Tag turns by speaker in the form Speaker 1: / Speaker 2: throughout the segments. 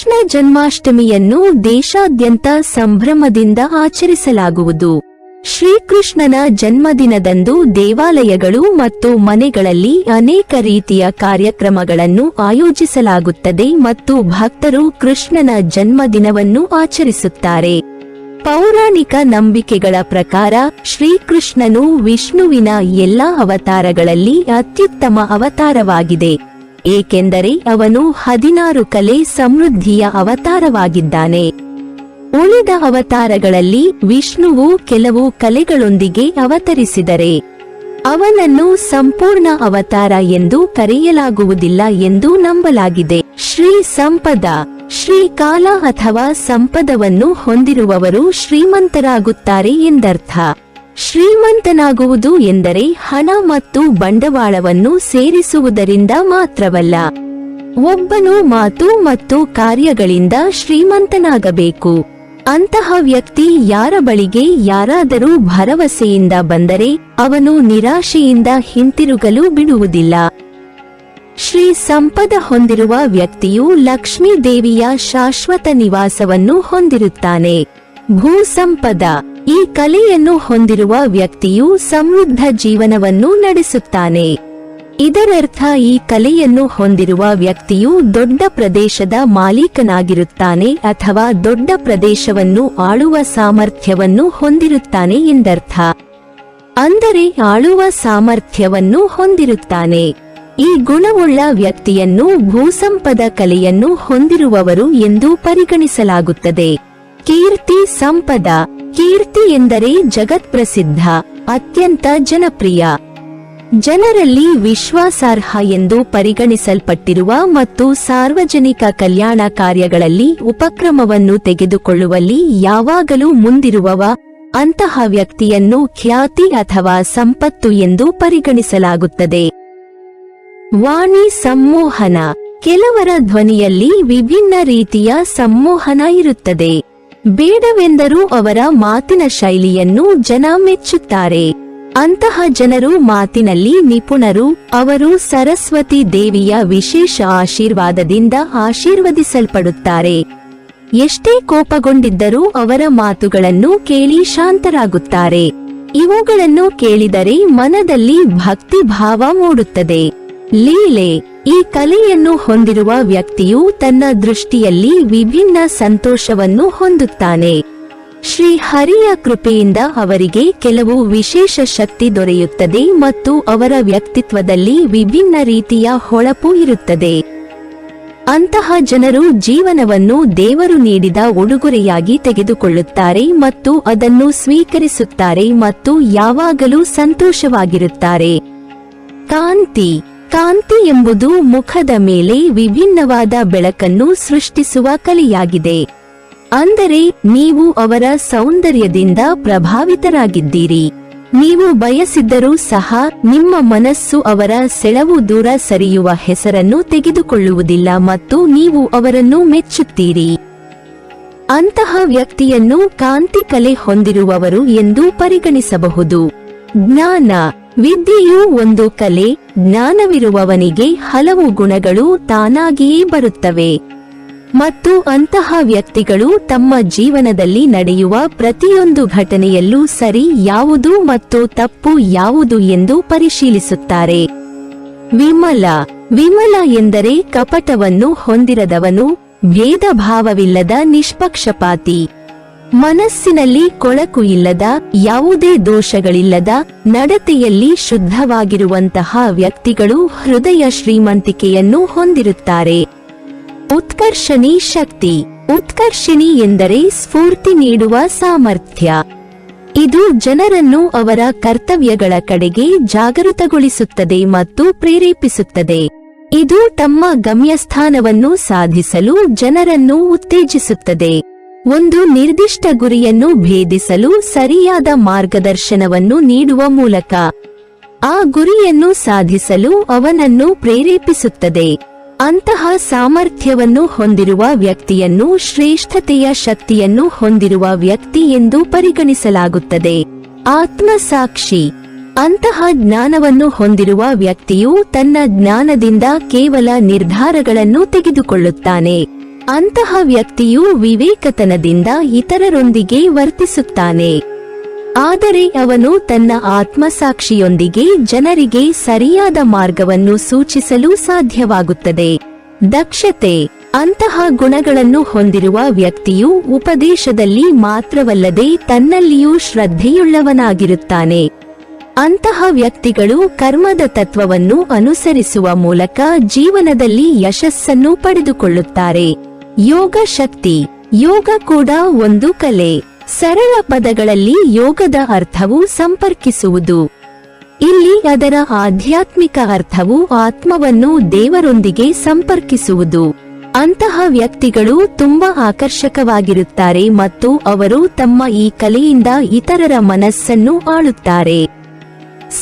Speaker 1: ಕೃಷ್ಣ ಜನ್ಮಾಷ್ಟಮಿಯನ್ನು ದೇಶಾದ್ಯಂತ ಸಂಭ್ರಮದಿಂದ ಆಚರಿಸಲಾಗುವುದು. ಶ್ರೀಕೃಷ್ಣನ ಜನ್ಮದಿನದಂದು ದೇವಾಲಯಗಳು ಮತ್ತು ಮನೆಗಳಲ್ಲಿ ಅನೇಕ ರೀತಿಯ ಕಾರ್ಯಕ್ರಮಗಳನ್ನು ಆಯೋಜಿಸಲಾಗುತ್ತದೆ ಮತ್ತು ಭಕ್ತರು ಕೃಷ್ಣನ ಜನ್ಮದಿನವನ್ನು ಆಚರಿಸುತ್ತಾರೆ. ಪೌರಾಣಿಕ ನಂಬಿಕೆಗಳ ಪ್ರಕಾರ ಶ್ರೀಕೃಷ್ಣನು ವಿಷ್ಣುವಿನ ಎಲ್ಲಾ ಅವತಾರಗಳಲ್ಲಿ ಅತ್ಯುತ್ತಮ ಅವತಾರವಾಗಿದೆ, ಏಕೆಂದರೆ ಅವನು 16 ಕಲೆ ಸಮೃದ್ಧಿಯ ಅವತಾರವಾಗಿದ್ದಾನೆ. ಉಳಿದ ಅವತಾರಗಳಲ್ಲಿ ವಿಷ್ಣುವು ಕೆಲವು ಕಲೆಗಳೊಂದಿಗೆ ಅವತರಿಸಿದರೆ ಅವನನ್ನು ಸಂಪೂರ್ಣ ಅವತಾರ ಎಂದು ಕರೆಯಲಾಗುವುದಿಲ್ಲ ಎಂದು ನಂಬಲಾಗಿದೆ. ಶ್ರೀ ಸಂಪದ, ಶ್ರೀಕಾಲ ಅಥವಾ ಸಂಪದವನ್ನು ಹೊಂದಿರುವವರು ಶ್ರೀಮಂತರಾಗುತ್ತಾರೆ ಎಂದರ್ಥ. ಶ್ರೀಮಂತನಾಗುವುದು ಎಂದರೆ ಹಣ ಮತ್ತು ಬಂಡವಾಳವನ್ನು ಸೇರಿಸುವುದರಿಂದ ಮಾತ್ರವಲ್ಲ, ಒಬ್ಬನು ಮಾತು ಮತ್ತು ಕಾರ್ಯಗಳಿಂದ ಶ್ರೀಮಂತನಾಗಬೇಕು. ಅಂತಹ ವ್ಯಕ್ತಿ ಯಾರ ಬಳಿಗೆ ಯಾರಾದರೂ ಭರವಸೆಯಿಂದ ಬಂದರೆ ಅವನು ನಿರಾಶೆಯಿಂದ ಹಿಂತಿರುಗಲು ಬಿಡುವುದಿಲ್ಲ. ಶ್ರೀ ಸಂಪದ ಹೊಂದಿರುವ ವ್ಯಕ್ತಿಯು ಲಕ್ಷ್ಮೀ ದೇವಿಯ ಶಾಶ್ವತ ನಿವಾಸವನ್ನು ಹೊಂದಿರುತ್ತಾನೆ. ಭೂಸಂಪದ, ಈ ಕಲೆಯನ್ನು ಹೊಂದಿರುವ ವ್ಯಕ್ತಿಯು ಸಮೃದ್ಧ ಜೀವನವನ್ನು ನಡೆಸುತ್ತಾನೆ. ಇದರರ್ಥ ಈ ಕಲೆಯನ್ನು ಹೊಂದಿರುವ ವ್ಯಕ್ತಿಯು ದೊಡ್ಡ ಪ್ರದೇಶದ ಮಾಲೀಕನಾಗಿರುತ್ತಾನೆ ಅಥವಾ ದೊಡ್ಡ ಪ್ರದೇಶವನ್ನು ಆಳುವ ಸಾಮರ್ಥ್ಯವನ್ನು ಹೊಂದಿರುತ್ತಾನೆ ಎಂದರ್ಥ. ಅಂದರೆ ಆಳುವ ಸಾಮರ್ಥ್ಯವನ್ನು ಹೊಂದಿರುತ್ತಾನೆ. ಈ ಗುಣವುಳ್ಳ ವ್ಯಕ್ತಿಯನ್ನು ಭೂಸಂಪದ ಕಲೆಯನ್ನು ಹೊಂದಿರುವವರು ಎಂದು ಪರಿಗಣಿಸಲಾಗುತ್ತದೆ. ಕೀರ್ತಿ ಸಂಪದ, ಕೀರ್ತಿ ಎಂದರೆ ಜಗತ್ಪ್ರಸಿದ್ಧ, ಅತ್ಯಂತ ಜನಪ್ರಿಯ, ಜನರಲ್ಲಿ ವಿಶ್ವಾಸಾರ್ಹ ಎಂದು ಪರಿಗಣಿಸಲ್ಪಟ್ಟಿರುವ ಮತ್ತು ಸಾರ್ವಜನಿಕ ಕಲ್ಯಾಣ ಕಾರ್ಯಗಳಲ್ಲಿ ಉಪಕ್ರಮವನ್ನು ತೆಗೆದುಕೊಳ್ಳುವಲ್ಲಿ ಯಾವಾಗಲೂ ಮುಂದಿರುವವ, ಅಂತಹ ವ್ಯಕ್ತಿಯನ್ನು ಖ್ಯಾತಿ ಅಥವಾ ಸಂಪತ್ತು ಎಂದು ಪರಿಗಣಿಸಲಾಗುತ್ತದೆ. ವಾಣಿ ಸಂಮೋಹನ, ಕೆಲವರ ಧ್ವನಿಯಲ್ಲಿ ವಿಭಿನ್ನ ರೀತಿಯ ಸಂಮೋಹನ ಇರುತ್ತದೆ. ಬೇಡವೆಂದರೂ ಅವರ ಮಾತಿನ ಶೈಲಿಯನ್ನು ಜನ ಮೆಚ್ಚುತ್ತಾರೆ. ಅಂತಹ ಜನರು ಮಾತಿನಲ್ಲಿ ನಿಪುಣರು. ಅವರು ಸರಸ್ವತಿ ದೇವಿಯ ವಿಶೇಷ ಆಶೀರ್ವಾದದಿಂದ ಆಶೀರ್ವದಿಸಲ್ಪಡುತ್ತಾರೆ. ಎಷ್ಟೇ ಕೋಪಗೊಂಡಿದ್ದರೂ ಅವರ ಮಾತುಗಳನ್ನು ಕೇಳಿ ಶಾಂತರಾಗುತ್ತಾರೆ. ಇವುಗಳನ್ನು ಕೇಳಿದರೆ ಮನದಲ್ಲಿ ಭಕ್ತಿ ಭಾವ ಮೂಡುತ್ತದೆ. ಲೀಲೆ, ಈ ಕಲೆಯನ್ನು ಹೊಂದಿರುವ ವ್ಯಕ್ತಿಯು ತನ್ನ ದೃಷ್ಟಿಯಲ್ಲಿ ವಿಭಿನ್ನ ಸಂತೋಷವನ್ನು ಹೊಂದುತ್ತಾನೆ. ಶ್ರೀ ಹರಿಯ ಕೃಪೆಯಿಂದ ಅವರಿಗೆ ಕೆಲವು ವಿಶೇಷ ಶಕ್ತಿ ದೊರೆಯುತ್ತದೆ ಮತ್ತು ಅವರ ವ್ಯಕ್ತಿತ್ವದಲ್ಲಿ ವಿಭಿನ್ನ ರೀತಿಯ ಹೊಳಪು ಇರುತ್ತದೆ. ಅಂತಹ ಜನರು ಜೀವನವನ್ನು ದೇವರು ನೀಡಿದ ಉಡುಗೊರೆಯಾಗಿ ತೆಗೆದುಕೊಳ್ಳುತ್ತಾರೆ ಮತ್ತು ಅದನ್ನು ಸ್ವೀಕರಿಸುತ್ತಾರೆ ಮತ್ತು ಯಾವಾಗಲೂ ಸಂತೋಷವಾಗಿರುತ್ತಾರೆ. ಕಾಂತಿ, ಕಾಂತಿ ಎಂಬುದು ಮುಖದ ಮೇಲೆ ವಿಭಿನ್ನವಾದ ಬೆಳಕನ್ನು ಸೃಷ್ಟಿಸುವ ಕಲೆಯಾಗಿದೆ. ಅಂದರೆ ನೀವು ಅವರ ಸೌಂದರ್ಯದಿಂದ ಪ್ರಭಾವಿತರಾಗಿದ್ದೀರಿ. ನೀವು ಬಯಸಿದ್ದರೂ ಸಹ ನಿಮ್ಮ ಮನಸ್ಸು ಅವರ ಸೆಳವು ದೂರ ಸರಿಯುವ ಹೆಸರನ್ನು ತೆಗೆದುಕೊಳ್ಳುವುದಿಲ್ಲ ಮತ್ತು ನೀವು ಅವರನ್ನು ಮೆಚ್ಚುತ್ತೀರಿ. ಅಂತಹ ವ್ಯಕ್ತಿಯನ್ನು ಕಾಂತಿ ಕಲೆ ಹೊಂದಿರುವವರು ಎಂದು ಪರಿಗಣಿಸಬಹುದು. ಜ್ಞಾನ, ವಿದ್ಯೆಯು ಒಂದು ಕಲೆ. ಜ್ಞಾನವಿರುವವನಿಗೆ ಹಲವು ಗುಣಗಳು ತಾನಾಗಿಯೇ ಬರುತ್ತವೆ ಮತ್ತು ಅಂತಹ ವ್ಯಕ್ತಿಗಳು ತಮ್ಮ ಜೀವನದಲ್ಲಿ ನಡೆಯುವ ಪ್ರತಿಯೊಂದು ಘಟನೆಯಲ್ಲೂ ಸರಿ ಯಾವುದು ಮತ್ತು ತಪ್ಪು ಯಾವುದು ಎಂದು ಪರಿಶೀಲಿಸುತ್ತಾರೆ. ವಿಮಲ, ವಿಮಲ ಎಂದರೆ ಕಪಟವನ್ನು ಹೊಂದಿರದವನು, ಭೇದ ಭಾವವಿಲ್ಲದ ನಿಷ್ಪಕ್ಷಪಾತಿ, ಮನಸ್ಸಿನಲ್ಲಿ ಕೊಳಕು ಇಲ್ಲದ, ಯಾವುದೇ ದೋಷಗಳಿಲ್ಲದ, ನಡತೆಯಲ್ಲಿ ಶುದ್ಧವಾಗಿರುವಂತಹ ವ್ಯಕ್ತಿಗಳು ಹೃದಯ ಶ್ರೀಮಂತಿಕೆಯನ್ನು ಹೊಂದಿರುತ್ತಾರೆ. ಉತ್ಕರ್ಷಣಿ ಶಕ್ತಿ, ಉತ್ಕರ್ಷಿಣಿ ಎಂದರೆ ಸ್ಫೂರ್ತಿ ನೀಡುವ ಸಾಮರ್ಥ್ಯ. ಇದು ಜನರನ್ನು ಅವರ ಕರ್ತವ್ಯಗಳ ಕಡೆಗೆ ಜಾಗೃತಗೊಳಿಸುತ್ತದೆ ಮತ್ತು ಪ್ರೇರೇಪಿಸುತ್ತದೆ. ಇದು ತಮ್ಮ ಗಮ್ಯಸ್ಥಾನವನ್ನು ಸಾಧಿಸಲು ಜನರನ್ನು ಉತ್ತೇಜಿಸುತ್ತದೆ. ಒಂದು ನಿರ್ದಿಷ್ಟ ಗುರಿಯನ್ನು ಭೇದಿಸಲು ಸರಿಯಾದ ಮಾರ್ಗದರ್ಶನವನ್ನು ನೀಡುವ ಮೂಲಕ ಆ ಗುರಿಯನ್ನು ಸಾಧಿಸಲು ಅವನನ್ನು ಪ್ರೇರೇಪಿಸುತ್ತದೆ. ಅಂತಹ ಸಾಮರ್ಥ್ಯವನ್ನು ಹೊಂದಿರುವ ವ್ಯಕ್ತಿಯನ್ನು ಶ್ರೇಷ್ಠತೆಯ ಶಕ್ತಿಯನ್ನು ಹೊಂದಿರುವ ವ್ಯಕ್ತಿ ಎಂದು ಪರಿಗಣಿಸಲಾಗುತ್ತದೆ. ಆತ್ಮಸಾಕ್ಷಿ, ಅಂತಹ ಜ್ಞಾನವನ್ನು ಹೊಂದಿರುವ ವ್ಯಕ್ತಿಯು ತನ್ನ ಜ್ಞಾನದಿಂದ ಕೇವಲ ನಿರ್ಧಾರಗಳನ್ನು ತೆಗೆದುಕೊಳ್ಳುತ್ತಾನೆ. ಅಂತಹ ವ್ಯಕ್ತಿಯು ವಿವೇಕತನದಿಂದ ಇತರರೊಂದಿಗೆ ವರ್ತಿಸುತ್ತಾನೆ. ಆದರೆ ಅವನು ತನ್ನ ಆತ್ಮಸಾಕ್ಷಿಯೊಂದಿಗೆ ಜನರಿಗೆ ಸರಿಯಾದ ಮಾರ್ಗವನ್ನು ಸೂಚಿಸಲು ಸಾಧ್ಯವಾಗುತ್ತದೆ. ದಕ್ಷತೆ. ಅಂತಹ ಗುಣಗಳನ್ನು ಹೊಂದಿರುವ ವ್ಯಕ್ತಿಯು ಉಪದೇಶದಲ್ಲಿ ಮಾತ್ರವಲ್ಲದೆ ತನ್ನಲ್ಲಿಯೂ ಶ್ರದ್ಧೆಯುಳ್ಳವನಾಗಿರುತ್ತಾನೆ. ಅಂತಹ ವ್ಯಕ್ತಿಗಳು ಕರ್ಮದ ತತ್ವವನ್ನು ಅನುಸರಿಸುವ ಮೂಲಕ ಜೀವನದಲ್ಲಿ ಯಶಸ್ಸನ್ನು ಪಡೆದುಕೊಳ್ಳುತ್ತಾರೆ. ಯೋಗ ಶಕ್ತಿ. ಯೋಗ ಕೂಡ ಒಂದು ಕಲೆ. ಸರಳ ಪದಗಳಲ್ಲಿ ಯೋಗದ ಅರ್ಥವು ಸಂಪರ್ಕಿಸುವುದು. ಇಲ್ಲಿ ಅದರ ಆಧ್ಯಾತ್ಮಿಕ ಅರ್ಥವು ಆತ್ಮವನ್ನು ದೇವರೊಂದಿಗೆ ಸಂಪರ್ಕಿಸುವುದು. ಅಂತಹ ವ್ಯಕ್ತಿಗಳು ತುಂಬಾ ಆಕರ್ಷಕವಾಗಿರುತ್ತಾರೆ ಮತ್ತು ಅವರು ತಮ್ಮ ಈ ಕಲೆಯಿಂದ ಇತರರ ಮನಸ್ಸನ್ನು ಆಳುತ್ತಾರೆ.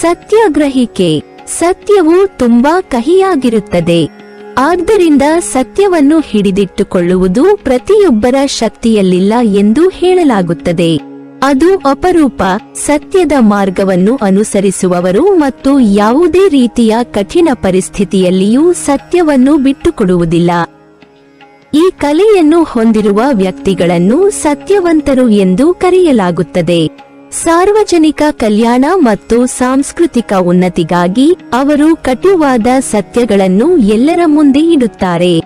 Speaker 1: ಸತ್ಯಗ್ರಹಿಕೆ. ಸತ್ಯವು ತುಂಬಾ ಕಹಿಯಾಗಿರುತ್ತದೆ. ಆದ್ದರಿಂದ ಸತ್ಯವನ್ನು ಹಿಡಿದಿಟ್ಟುಕೊಳ್ಳುವುದು ಪ್ರತಿಯೊಬ್ಬರ ಶಕ್ತಿಯಲ್ಲಿಲ್ಲ ಎಂದು ಹೇಳಲಾಗುತ್ತದೆ. ಅದು ಅಪರೂಪ. ಸತ್ಯದ ಮಾರ್ಗವನ್ನು ಅನುಸರಿಸುವವರು ಮತ್ತು ಯಾವುದೇ ರೀತಿಯ ಕಠಿಣ ಪರಿಸ್ಥಿತಿಯಲ್ಲಿಯೂ ಸತ್ಯವನ್ನು ಬಿಟ್ಟುಕೊಡುವುದಿಲ್ಲ. ಈ ಕಲೆಯನ್ನು ಹೊಂದಿರುವ ವ್ಯಕ್ತಿಗಳನ್ನು ಸತ್ಯವಂತರು ಎಂದು ಕರೆಯಲಾಗುತ್ತದೆ. ಸಾರ್ವಜನಿಕ ಕಲ್ಯಾಣ ಮತ್ತು ಸಾಂಸ್ಕೃತಿಕ ಉನ್ನತಿಗಾಗಿ ಅವರು ಕಟುವಾದ ಸತ್ಯಗಳನ್ನು ಎಲ್ಲರ ಮುಂದೆ ಇಡುತ್ತಾರೆ.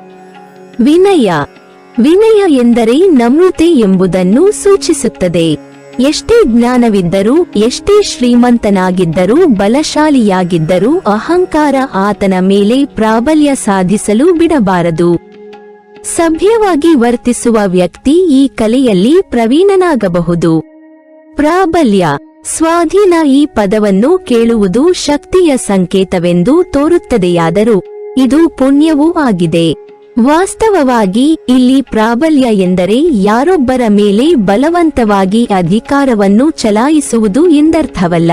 Speaker 1: ವಿನಯ. ವಿನಯ ಎಂದರೆ ನಮ್ರತೆ ಎಂಬುದನ್ನು ಸೂಚಿಸುತ್ತದೆ. ಎಷ್ಟೇ ಜ್ಞಾನವಿದ್ದರೂ, ಎಷ್ಟೇ ಶ್ರೀಮಂತನಾಗಿದ್ದರೂ, ಬಲಶಾಲಿಯಾಗಿದ್ದರೂ ಅಹಂಕಾರ ಆತನ ಮೇಲೆ ಪ್ರಾಬಲ್ಯ ಸಾಧಿಸಲು ಬಿಡಬಾರದು. ಸಭ್ಯವಾಗಿ ವರ್ತಿಸುವ ವ್ಯಕ್ತಿ ಈ ಕಲೆಯಲ್ಲಿ ಪ್ರವೀಣನಾಗಬಹುದು. ಪ್ರಾಬಲ್ಯ. ಸ್ವಾಧೀನ. ಈ ಪದವನ್ನು ಕೇಳುವುದು ಶಕ್ತಿಯ ಸಂಕೇತವೆಂದು ತೋರುತ್ತದೆಯಾದರೂ ಇದು ಪುಣ್ಯವೂ ಆಗಿದೆ. ವಾಸ್ತವವಾಗಿ ಇಲ್ಲಿ ಪ್ರಾಬಲ್ಯ ಎಂದರೆ ಯಾರೊಬ್ಬರ ಮೇಲೆ ಬಲವಂತವಾಗಿ ಅಧಿಕಾರವನ್ನು ಚಲಾಯಿಸುವುದು ಎಂದರ್ಥವಲ್ಲ.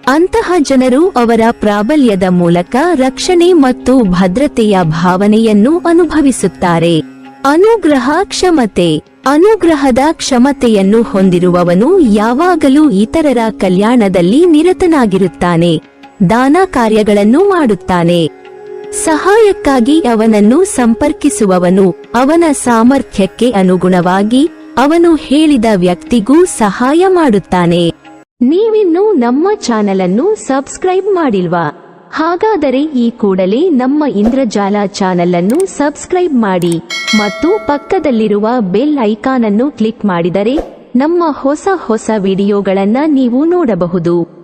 Speaker 1: ಅಂತಹ ಜನರು ಅವರ ಪ್ರಾಬಲ್ಯದ ಮೂಲಕ ರಕ್ಷಣೆ ಮತ್ತು ಭದ್ರತೆಯ ಭಾವನೆಯನ್ನು ಅನುಭವಿಸುತ್ತಾರೆ. ಅನುಗ್ರಹ. ಕ್ಷಮತೆ. ಅನುಗ್ರಹದ ಕ್ಷಮತೆಯನ್ನು ಹೊಂದಿರುವವನು ಯಾವಾಗಲೂ ಇತರರ ಕಲ್ಯಾಣದಲ್ಲಿ ನಿರತನಾಗಿರುತ್ತಾನೆ. ದಾನ ಕಾರ್ಯಗಳನ್ನು ಮಾಡುತ್ತಾನೆ. ಸಹಾಯಕ್ಕಾಗಿ ಅವನನ್ನು ಸಂಪರ್ಕಿಸುವವನು ಅವನ ಸಾಮರ್ಥ್ಯಕ್ಕೆ ಅನುಗುಣವಾಗಿ ಅವನು ಹೇಳಿದ ವ್ಯಕ್ತಿಗೂ ಸಹಾಯ ಮಾಡುತ್ತಾನೆ. ನೀವಿನ್ನೂ ನಮ್ಮ ಚಾನೆಲ್ ಅನ್ನು ಸಬ್ಸ್ಕ್ರೈಬ್ ಮಾಡಿಲ್ವಾ? ಹಾಗಾದರೆ ಈ ಕೂಡಲೇ ನಮ್ಮ ಇಂದ್ರಜಾಲ ಚಾನೆಲ್ ಅನ್ನು ಸಬ್ಸ್ಕ್ರೈಬ್ ಮಾಡಿ ಮತ್ತು ಪಕ್ಕದಲ್ಲಿರುವ ಬೆಲ್ ಐಕಾನ್ ಅನ್ನು ಕ್ಲಿಕ್ ಮಾಡಿದರೆ ನಮ್ಮ ಹೊಸ ವಿಡಿಯೋಗಳನ್ನು ನೀವು ನೋಡಬಹುದು.